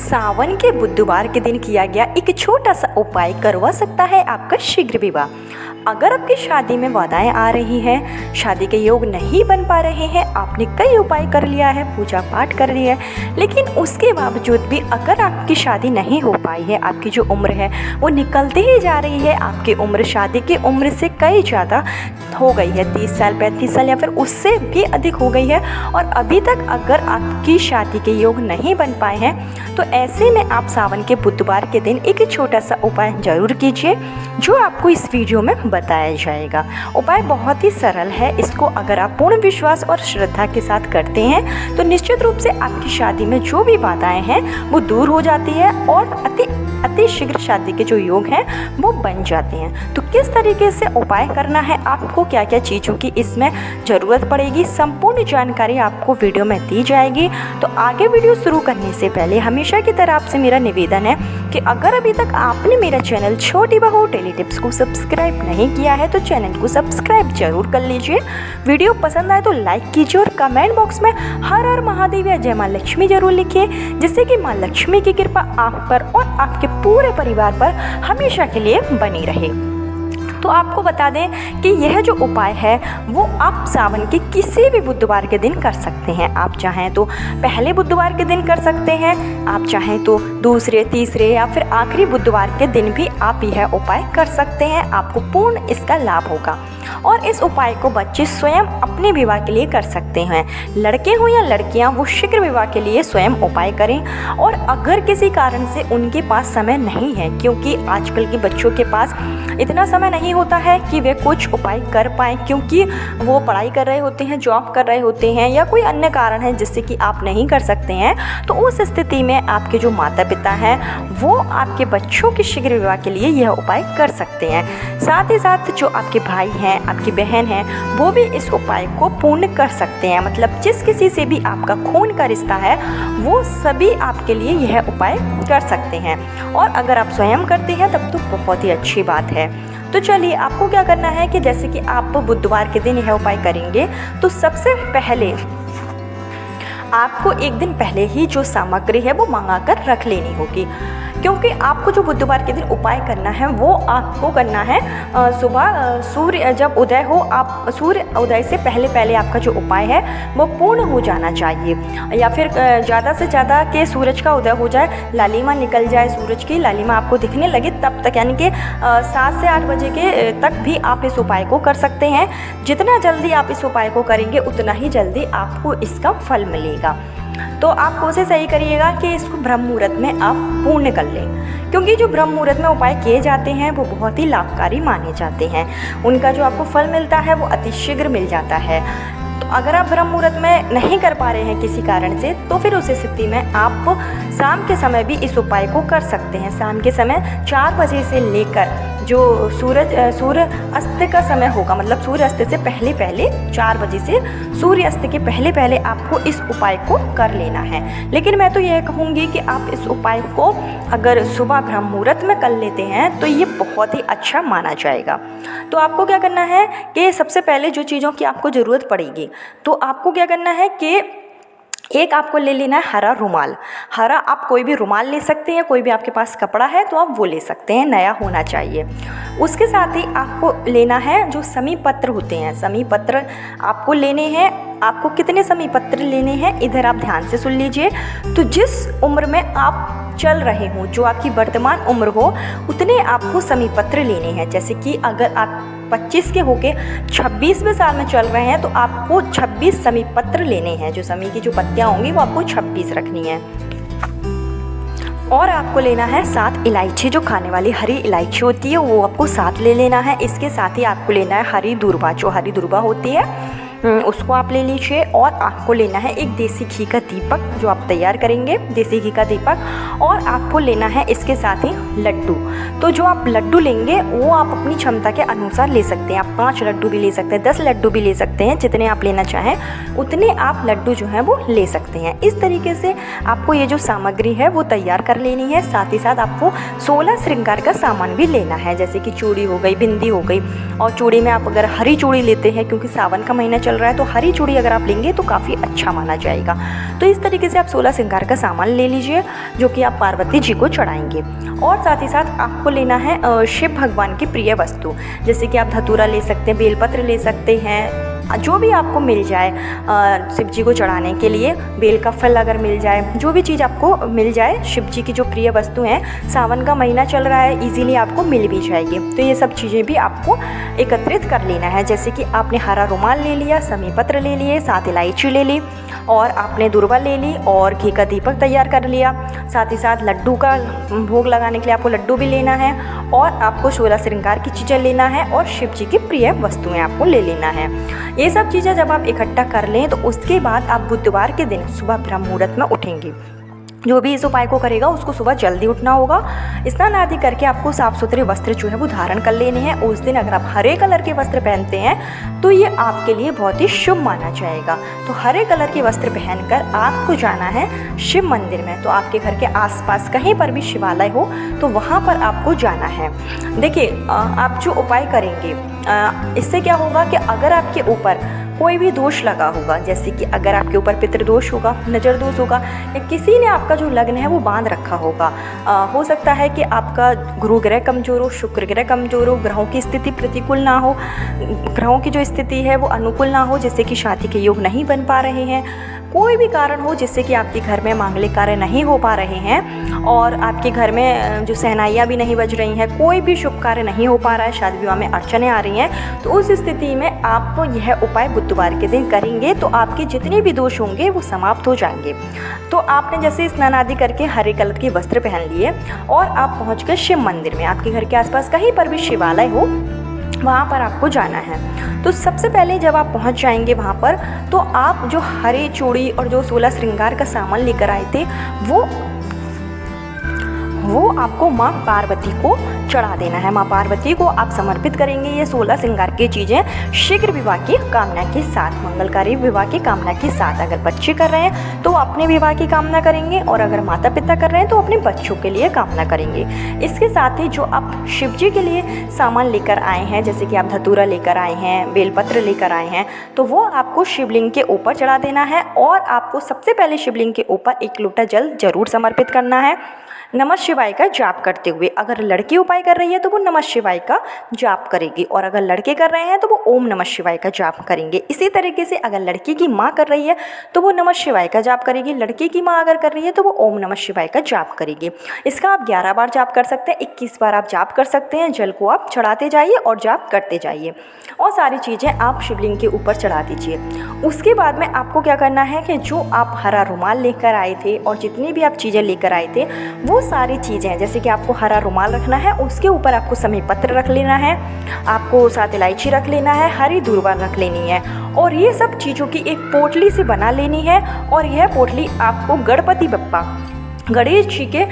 सावन के बुधवार के दिन किया गया एक छोटा सा उपाय करवा सकता है आपका शीघ्र विवाह। अगर आपकी शादी में बाधाएं आ रही हैं, शादी के योग नहीं बन पा रहे हैं, आपने कई उपाय कर लिया है, पूजा पाठ कर लिया है, लेकिन उसके बावजूद भी अगर आपकी शादी नहीं हो पाई है, आपकी जो उम्र है वो निकलती ही जा रही है, आपकी उम्र शादी की उम्र से कई ज़्यादा हो गई है, 30 साल 35 साल या फिर उससे भी अधिक हो गई है, और अभी तक अगर आपकी शादी के योग नहीं बन पाए हैं, तो ऐसे में आप सावन के बुधवार के दिन एक छोटा सा उपाय जरूर कीजिए, जो आपको इस वीडियो में बताया जाएगा। उपाय बहुत ही सरल है। इसको अगर आप पूर्ण विश्वास और श्रद्धा के साथ करते हैं तो निश्चित रूप से आपकी शादी में जो भी बाधाएं हैं वो दूर हो जाती है और अति शीघ्र शादी के जो योग हैं वो बन जाते हैं। तो किस तरीके से उपाय करना है, आपको क्या क्या चीज़ों की इसमें ज़रूरत पड़ेगी, संपूर्ण जानकारी आपको वीडियो में दी जाएगी। तो आगे वीडियो शुरू करने से पहले हमेशा की तरह आपसे मेरा निवेदन है कि अगर अभी तक आपने मेरा चैनल छोटी बहू डेली टिप्स को सब्सक्राइब नहीं किया है तो चैनल को सब्सक्राइब जरूर कर लीजिए। वीडियो पसंद आए तो लाइक कीजिए और कमेंट बॉक्स में हर हर महादेव या जय माँ लक्ष्मी जरूर लिखिए, जिससे कि माँ लक्ष्मी की कृपा आप पर और आपके पूरे परिवार पर हमेशा के लिए बनी रहे। तो आपको बता दें कि यह जो उपाय है वो आप सावन के किसी भी बुधवार के दिन कर सकते हैं। आप चाहें तो पहले बुधवार के दिन कर सकते हैं, आप चाहें तो दूसरे तीसरे या फिर आखिरी बुधवार के दिन भी आप यह उपाय कर सकते हैं। आपको पूर्ण इसका लाभ होगा और इस उपाय को बच्चे स्वयं अपने विवाह के लिए कर सकते हैं। लड़के हों या लड़कियां, वो शीघ्र विवाह के लिए स्वयं उपाय करें। और अगर किसी कारण से उनके पास समय नहीं है, क्योंकि आजकल के बच्चों के पास इतना समय नहीं होता है कि वे कुछ उपाय कर पाएँ, क्योंकि वो पढ़ाई कर रहे होते हैं, जॉब कर रहे होते हैं या कोई अन्य कारण है जिससे कि आप नहीं कर सकते हैं, तो उस स्थिति में आपके जो माता पिता हैं वो आपके बच्चों के शीघ्र विवाह के लिए यह उपाय कर सकते हैं। साथ ही साथ जो आपके भाई हैं, आपकी बहन है, वो भी इस उपाय को पूर्ण कर सकते हैं। मतलब जिस किसी से भी आपका खून का रिश्ता है वो सभी आपके लिए यह उपाय कर सकते हैं। और अगर आप स्वयं करते हैं तब तो बहुत ही अच्छी बात है। तो चलिए, आपको क्या करना है कि जैसे कि आप बुधवार के दिन यह उपाय करेंगे तो सबसे पहले आपको एक दिन पहले ही जो सामग्री है वो मंगा कर रख लेनी होगी, क्योंकि आपको जो बुधवार के दिन उपाय करना है वो आपको करना है सुबह सूर्य जब उदय हो, आप सूर्य उदय से पहले पहले आपका जो उपाय है वो पूर्ण हो जाना चाहिए, या फिर ज़्यादा से ज़्यादा कि सूरज का उदय हो जाए, लालिमा निकल जाए, सूरज की लालिमा आपको दिखने लगे तब तक, यानी कि 7 से 8 बजे के तक भी आप इस उपाय को कर सकते हैं। जितना जल्दी आप इस उपाय को करेंगे उतना ही जल्दी आपको इसका फल मिलेगा। तो आप कोशिश यही करिएगा कि इसको ब्रह्म मुहूर्त में आप पूर्ण कर लें, क्योंकि जो ब्रह्म मुहूर्त में उपाय किए जाते हैं वो बहुत ही लाभकारी माने जाते हैं। उनका जो आपको फल मिलता है वो अति शीघ्र मिल जाता है। तो अगर आप ब्रह्म मुहूर्त में नहीं कर पा रहे हैं किसी कारण से, तो फिर उस स्थिति में आप शाम के समय भी इस उपाय को कर सकते हैं। शाम के समय 4 बजे से लेकर जो सूर्य अस्त का समय होगा, मतलब सूर्य अस्त से पहले पहले 4 बजे से सूर्य अस्त के पहले पहले आपको इस उपाय को कर लेना है। लेकिन मैं तो यह कहूँगी कि आप इस उपाय को अगर सुबह ब्रह्म मुहूर्त में कर लेते हैं तो ये बहुत ही अच्छा माना जाएगा। तो आपको क्या करना है कि सबसे पहले जो चीज़ों की आपको ज़रूरत पड़ेगी, तो आपको क्या करना है कि एक आपको ले लेना है हरा रुमाल। हरा आप कोई भी रुमाल ले सकते हैं, कोई भी आपके पास कपड़ा है तो आप वो ले सकते हैं, नया होना चाहिए। उसके साथ ही आपको लेना है जो समी पत्र होते हैं, समी पत्र आपको लेने हैं। आपको कितने समी पत्र लेने हैं इधर आप ध्यान से सुन लीजिए। तो जिस उम्र में आप चल रहे हो, जो आपकी वर्तमान उम्र हो, उतने आपको समी पत्र लेने हैं। जैसे कि अगर आप 25 के होके 26वें साल में चल रहे हैं तो आपको 26 समी पत्र लेने हैं। जो समी की जो पत्तियां होंगी वो आपको 26 रखनी है। और आपको लेना है 7 इलायची, जो खाने वाली हरी इलायची होती है वो आपको 7 ले लेना है। इसके साथ ही आपको लेना है हरी दूर्वा, जो हरी दूर्वा होती है उसको आप ले लीजिए। और आपको लेना है एक देसी घी का दीपक, जो आप तैयार करेंगे, देसी घी का दीपक। और आपको लेना है इसके साथ ही लड्डू। तो जो आप लड्डू लेंगे वो आप अपनी क्षमता के अनुसार ले सकते हैं। आप 5 लड्डू भी ले सकते हैं, 10 लड्डू भी ले सकते हैं, जितने आप लेना चाहें उतने आप लड्डू जो हैं वो ले सकते हैं। इस तरीके से आपको ये जो सामग्री है वो तैयार कर लेनी है। साथ ही साथ आपको 16 श्रृंगार का सामान भी लेना है, जैसे कि चूड़ी हो गई, बिंदी हो गई। और चूड़ी में आप अगर हरी चूड़ी लेते हैं, क्योंकि सावन का महीना चल चल रहा है तो हरी चूड़ी अगर आप लेंगे तो काफ़ी अच्छा माना जाएगा। तो इस तरीके से आप 16 श्रृंगार का सामान ले लीजिए जो कि आप पार्वती जी को चढ़ाएंगे। और साथ ही साथ आपको लेना है शिव भगवान की प्रिय वस्तु, जैसे कि आप धतूरा ले सकते हैं, बेलपत्र ले सकते हैं, जो भी आपको मिल जाए शिव जी को चढ़ाने के लिए। बेल का फल अगर मिल जाए, जो भी चीज़ आपको मिल जाए, शिव जी की जो प्रिय वस्तु हैं, सावन का महीना चल रहा है, इजीली आपको मिल भी जाएगी। तो ये सब चीज़ें भी आपको एकत्रित कर लेना है, जैसे कि आपने हरा रुमाल ले लिया, समी पत्र ले लिए, साथ इलायची ले ली और आपने दूर्वा ले ली और घी का दीपक तैयार कर लिया। साथ ही साथ लड्डू का भोग लगाने के लिए आपको लड्डू भी लेना है और आपको 16 श्रृंगार की चीज़ें लेना है और शिव जी की प्रिय वस्तुएं आपको ले लेना है। ये सब चीज़ें जब आप इकट्ठा कर लें तो उसके बाद आप बुधवार के दिन सुबह ब्रह्म मुहूर्त में उठेंगे। जो भी इस उपाय को करेगा उसको सुबह जल्दी उठना होगा। स्नान आदि करके आपको साफ़ सुथरे वस्त्र जो है वो धारण कर लेने हैं। उस दिन अगर आप हरे कलर के वस्त्र पहनते हैं तो ये आपके लिए बहुत ही शुभ माना जाएगा। तो हरे कलर के वस्त्र पहनकर आपको जाना है शिव मंदिर में। तो आपके घर के आसपास कहीं पर भी शिवालय हो तो वहाँ पर आपको जाना है। देखिए, आप जो उपाय करेंगे इससे क्या होगा कि अगर आपके ऊपर कोई भी दोष लगा होगा, जैसे कि अगर आपके ऊपर पितृदोष होगा, नज़र दोष होगा, या किसी ने आपका जो लग्न है वो बांध रखा होगा, हो सकता है कि आपका गुरु ग्रह कमज़ोर हो, शुक्र ग्रह कमज़ोर हो, ग्रहों की स्थिति प्रतिकूल ना हो, ग्रहों की जो स्थिति है वो अनुकूल ना हो, जिससे कि शादी के योग नहीं बन पा रहे हैं, कोई भी कारण हो जिससे कि आपके घर में मांगलिक कार्य नहीं हो पा रहे हैं और आपके घर में जो सहनाइयाँ भी नहीं बज रही हैं, कोई भी शुभ कार्य नहीं हो पा रहा है, शादी विवाह में अड़चनें आ रही हैं, तो उस स्थिति में आप यह उपाय बुधवार के दिन करेंगे तो आपके जितने भी दोष होंगे वो समाप्त हो जाएंगे। तो आपने जैसे स्नान आदि करके हरे कलर के वस्त्र पहन लिए और आप पहुँच गए शिव मंदिर में। आपके घर के आसपास कहीं पर भी शिवालय हो वहाँ पर आपको जाना है। तो सबसे पहले जब आप पहुँच जाएंगे वहाँ पर तो आप जो हरी चूड़ी और जो 16 श्रृंगार का सामान लेकर आए थे वो आपको माँ पार्वती को चढ़ा देना है। माँ पार्वती को आप समर्पित करेंगे ये 16 श्रृंगार की चीज़ें शीघ्र विवाह की कामना के साथ, मंगलकारी विवाह की कामना के साथ। अगर बच्चे कर रहे हैं तो अपने विवाह की कामना करेंगे और अगर माता पिता कर रहे हैं तो अपने बच्चों के लिए कामना करेंगे। इसके साथ ही जो आप शिव जी के लिए सामान लेकर आए हैं, जैसे कि आप धतूरा लेकर आए हैं, बेलपत्र लेकर आए हैं, तो वो आपको शिवलिंग के ऊपर चढ़ा देना है और आपको सबसे पहले शिवलिंग के ऊपर 1 लोटा जल जरूर समर्पित करना है नमः शिवाय का जाप करते हुए। अगर लड़की उपाय कर रही है तो वो नमः शिवाय का जाप करेगी और अगर लड़के कर रहे हैं तो वो ओम नमः शिवाय का जाप करेंगे। इसी तरीके से अगर लड़की की माँ कर रही है तो वो नमः शिवाय का जाप करेगी, लड़के की माँ अगर कर रही है तो वो ओम नमः शिवाय का जाप करेगी। इसका आप 11 बार जाप कर सकते हैं, 21 बार आप जाप कर सकते हैं। जल को आप चढ़ाते जाइए और जाप करते जाइए और सारी चीज़ें आप शिवलिंग के ऊपर चढ़ा दीजिए। उसके बाद में आपको क्या करना है कि जो आप हरा रुमाल लेकर आए थे और जितनी भी आप चीज़ें लेकर आए थे वो सारी चीज़ें, जैसे कि आपको हरा रुमाल रखना है, उसके ऊपर आपको समी पत्र रख लेना है, आपको साथ इलायची रख लेना है, हरी दूर्वा रख लेनी है और ये सब चीज़ों की एक पोटली से बना लेनी है। और यह पोटली आपको गणपति बप्पा गणेश जी के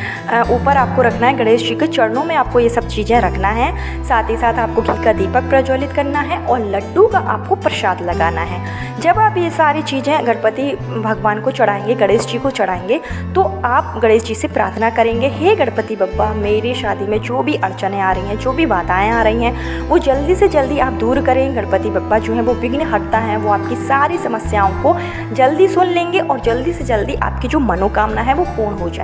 ऊपर आपको रखना है, गणेश जी के चरणों में आपको ये सब चीज़ें रखना है। साथ ही साथ आपको घी का दीपक प्रज्वलित करना है और लड्डू का आपको प्रसाद लगाना है। जब आप ये सारी चीज़ें गणपति भगवान को चढ़ाएंगे, गणेश जी को चढ़ाएंगे, तो आप गणेश जी से प्रार्थना करेंगे, हे गणपति बप्पा, मेरी शादी में जो भी अड़चनें आ रही हैं, जो भी बाधाएँ आ रही हैं, वो जल्दी से जल्दी आप दूर करें। गणपति बप्पा जो है वो विघ्न हटता है, वो आपकी सारी समस्याओं को जल्दी सुन लेंगे और जल्दी से जल्दी आपकी जो मनोकामना है वो पूर्ण हो जाएगी।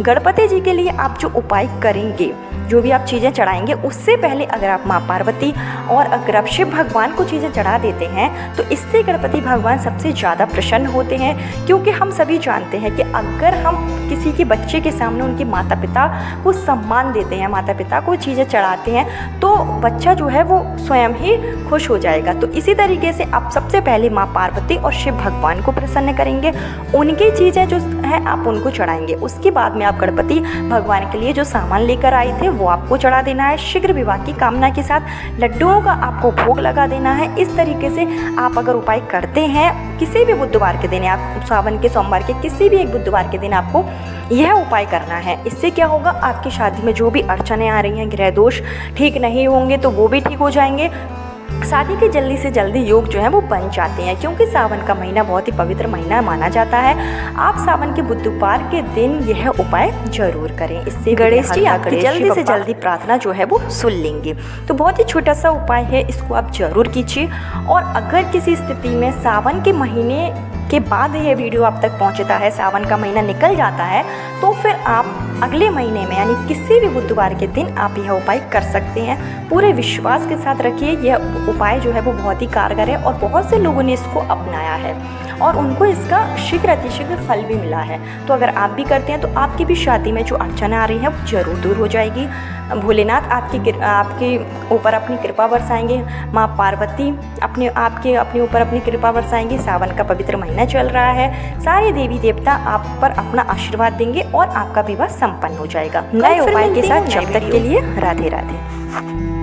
गणपति जी के लिए आप जो उपाय करेंगे, जो भी आप चीज़ें चढ़ाएंगे, उससे पहले अगर आप माँ पार्वती और अगर आप शिव भगवान को चीज़ें चढ़ा देते हैं तो इससे गणपति भगवान सबसे ज़्यादा प्रसन्न होते हैं। क्योंकि हम सभी जानते हैं कि अगर हम किसी के बच्चे के सामने उनके माता पिता को सम्मान देते हैं, माता पिता को चीज़ें चढ़ाते हैं, तो बच्चा जो है वो स्वयं ही खुश हो जाएगा। तो इसी तरीके से आप सबसे पहले माँ पार्वती और शिव भगवान को प्रसन्न करेंगे, उनकी चीज़ें जो हैं आप उनको चढ़ाएंगे। उसके बाद में आप गणपति भगवान के लिए जो सामान लेकर आए थे वो आपको चढ़ा देना है। शीघ्र विवाह की कामना के साथ लड्डुओं का आपको भोग लगा देना है। इस तरीके से आप अगर उपाय करते हैं किसी भी बुधवार के दिन, आप सावन के सोमवार के किसी भी एक बुधवार के दिन आपको यह उपाय करना है। इससे क्या होगा, आपकी शादी में जो भी अड़चनें आ रही हैं, ग्रह दोष ठीक नहीं होंगे तो वो भी ठीक हो जाएंगे। शादी के जल्दी से जल्दी योग जो है वो बन जाते हैं, क्योंकि सावन का महीना बहुत ही पवित्र महीना माना जाता है। आप सावन के बुधवार के दिन यह उपाय जरूर करें, इससे गणेश जी आपकी जल्दी से जल्दी प्रार्थना जो है वो सुन लेंगे। तो बहुत ही छोटा सा उपाय है, इसको आप जरूर कीजिए। और अगर किसी स्थिति में सावन के महीने के बाद ये वीडियो आप तक पहुंचता है, सावन का महीना निकल जाता है, तो फिर आप अगले महीने में यानी किसी भी बुधवार के दिन आप यह उपाय कर सकते हैं। पूरे विश्वास के साथ रखिए, यह उपाय जो है वो बहुत ही कारगर है और बहुत से लोगों ने इसको अपनाया है और उनको इसका शीघ्र अतिशीघ्र फल भी मिला है। तो अगर आप भी करते हैं तो आपकी भी शादी में जो अड़चनें आ रही हैं वो जरूर दूर हो जाएगी। भोलेनाथ आपके ऊपर अपनी कृपा बरसाएंगे, माँ पार्वती अपने ऊपर अपनी कृपा बरसाएंगे। सावन का पवित्र महीना चल रहा है, सारे देवी देवता आप पर अपना आशीर्वाद देंगे और आपका विवाह संपन्न हो जाएगा नए उपाय के साथ। जब तक के लिए राधे राधे।